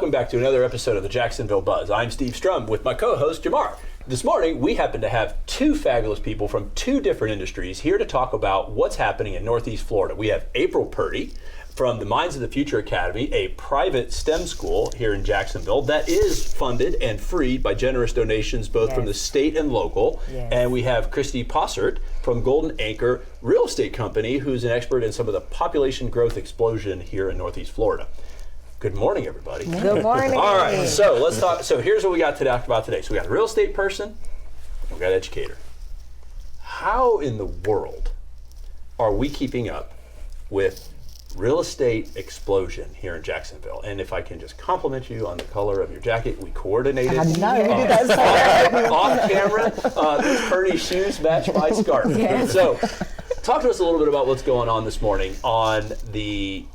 welcome back to another episode of the Jacksonville Buzz. I'm Steve Strum with my co-host Jamar. This morning, we happen to have two fabulous people from two different industries here to talk about what's happening in Northeast Florida. We have April Purdie from the Minds of the Future Academy, a private STEM school here in Jacksonville that is funded and freed by generous donations both from the state and local. And we have Kristy Possert from Golden Anchor Real Estate Company, who's an expert in some of the population growth explosion here in Northeast Florida. Good morning, everybody. Good morning. All right, so let's talk. So here's what we got to talk about today. So we got a real estate person, and we got an educator. How in the world are we keeping up with real estate explosion here in Jacksonville? And if I can just compliment you on the color of your jacket, we coordinated. I know you did that off camera. Purdie's shoes match my scarf. Yes. So, talk to us a little bit about what's going on this morning on the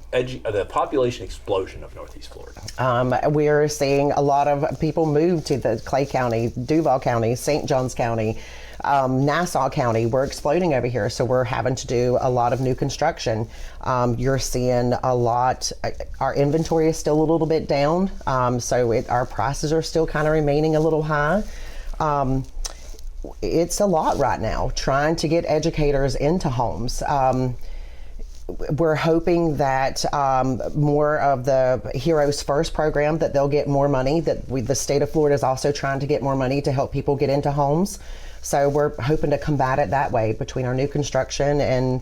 population explosion of Northeast Florida. We're seeing a lot of people move to the Clay County, Duval County, St. Johns County, Nassau County. We're exploding over here, so we're having to do a lot of new construction. You're seeing a lot. Our inventory is still a little bit down, so our prices are still kind of remaining a little high. It's a lot right now trying to get educators into homes. We're hoping that more of the Heroes First program, that they'll get more money, that the state of Florida is also trying to get more money to help people get into homes. So we're hoping to combat it that way between our new construction and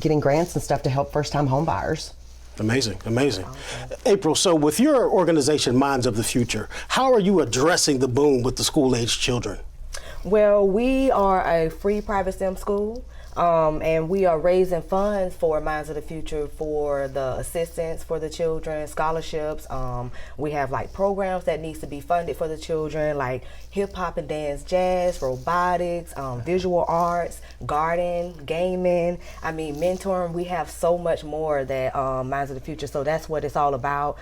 getting grants and stuff to help first-time home buyers. Amazing, amazing. April, so with your organization, Minds of the Future, how are you addressing the boom with the school-age children? Well, we are a free private STEM school. And we are raising funds for Minds of the Future for the assistance for the children, scholarships. We have like programs that needs to be funded for the children, like hip hop and dance, jazz, robotics, visual arts, garden, gaming. I mean, mentoring. We have so much more that Minds of the Future. So that's what it's all about.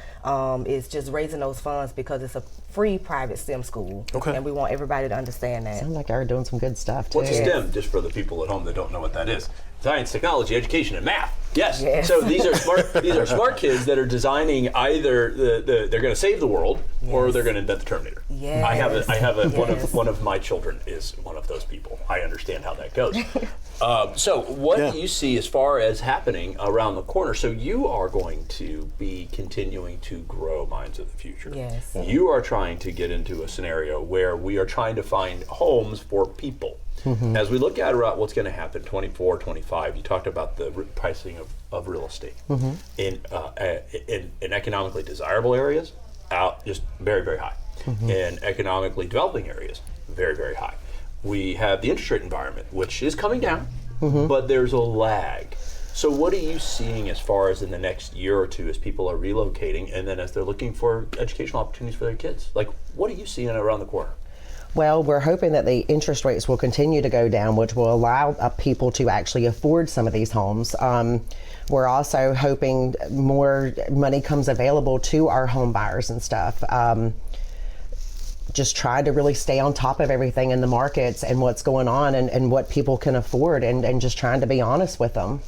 It's just raising those funds because it's a free private STEM school. Okay. And we want everybody to understand that. Sounds like you're doing some good stuff too. What's STEM, just for the people at home that don't know what that is? Science, technology, education, and math. Yes. So these are smart kids that are designing either they're going to save the world or they're going to invent the Terminator. Yes. I have one of my children is one of those people. I understand how that goes. So what do you see as far as happening around the corner? So you are going to be continuing to grow Minds of the Future. Yes. You are trying to get into a scenario where we are trying to find homes for people. Mm-hmm. As we look at what's going to happen, 24, 25, you talked about the pricing of real estate in economically desirable areas, just very, very high. In economically developing areas, very, very high. We have the interest rate environment, which is coming down, but there's a lag. So what are you seeing as far as in the next year or two as people are relocating and then as they're looking for educational opportunities for their kids? Like, what are you seeing around the corner? Well, we're hoping that the interest rates will continue to go down, which will allow people to actually afford some of these homes. We're also hoping more money comes available to our home buyers and stuff. Just try to really stay on top of everything in the markets and what's going on and what people can afford and just trying to be honest with them.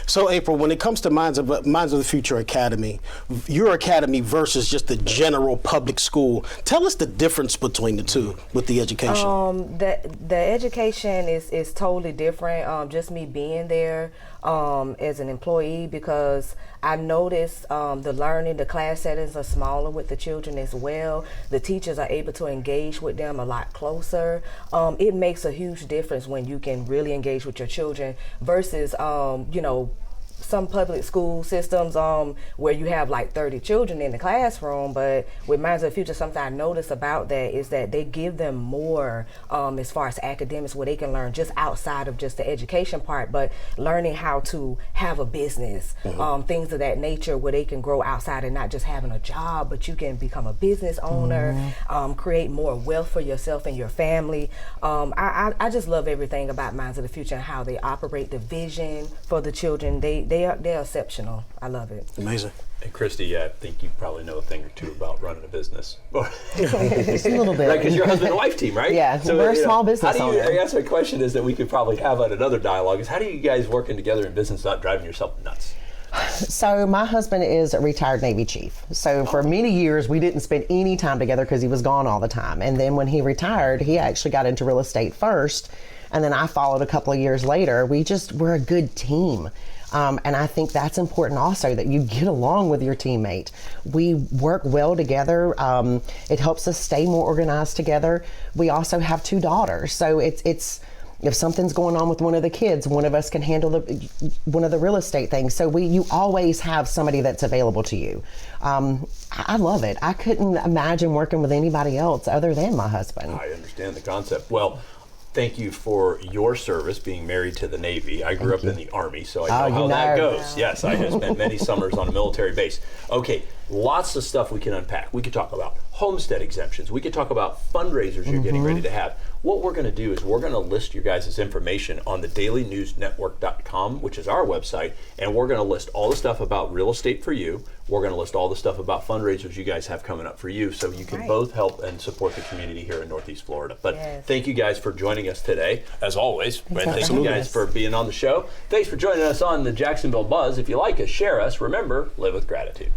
So, April, when it comes to Minds of the Future Academy, your academy versus just the general public school, tell us the difference between the two with the education. The education is totally different. Just me being there as an employee, because I noticed the learning, the class settings are smaller with the children as well. The teachers are able to engage with them a lot closer. It makes a huge difference when you can really engage with your children versus, some public school systems where you have like 30 children in the classroom, but with Minds of the Future, something I notice about that is that they give them more as far as academics, where they can learn just outside of just the education part, but learning how to have a business, things of that nature, where they can grow outside and not just having a job, but you can become a business owner, create more wealth for yourself and your family. I just love everything about Minds of the Future and how they operate, the vision for the children. They're exceptional. I love it. Amazing. And Kristy, I think you probably know a thing or two about running a business. Just a little bit. Right, because you're a husband and wife team, right? Yeah, so we're a small business owner. I guess my question is that we could probably have on another dialogue is how do you guys working together in business without driving yourself nuts? So my husband is a retired Navy chief. So for many years, we didn't spend any time together because he was gone all the time. And then when he retired, he actually got into real estate first. And then I followed a couple of years later. We're a good team. And I think that's important also, that you get along with your teammate. We work well together. It helps us stay more organized together. We also have 2 daughters. So it's if something's going on with one of the kids, one of us can handle one of the real estate things. So you always have somebody that's available to you. I love it. I couldn't imagine working with anybody else other than my husband. I understand the concept. Well, thank you for your service, being married to the Navy. I grew up in the Army, so I know how that goes. Yes, I have spent many summers on a military base. Okay, lots of stuff we can unpack. We could talk about homestead exemptions. We could talk about fundraisers you're getting ready to have. What we're going to do is we're going to list your guys' information on the dailynewsnetwork.com, which is our website, and we're going to list all the stuff about real estate for you. We're going to list all the stuff about fundraisers you guys have coming up for you, so you can both help and support the community here in Northeast Florida. But thank you guys for joining us today, as always. And thank you guys for being on the show. Thanks for joining us on the Jacksonville Buzz. If you like us, share us. Remember, live with gratitude.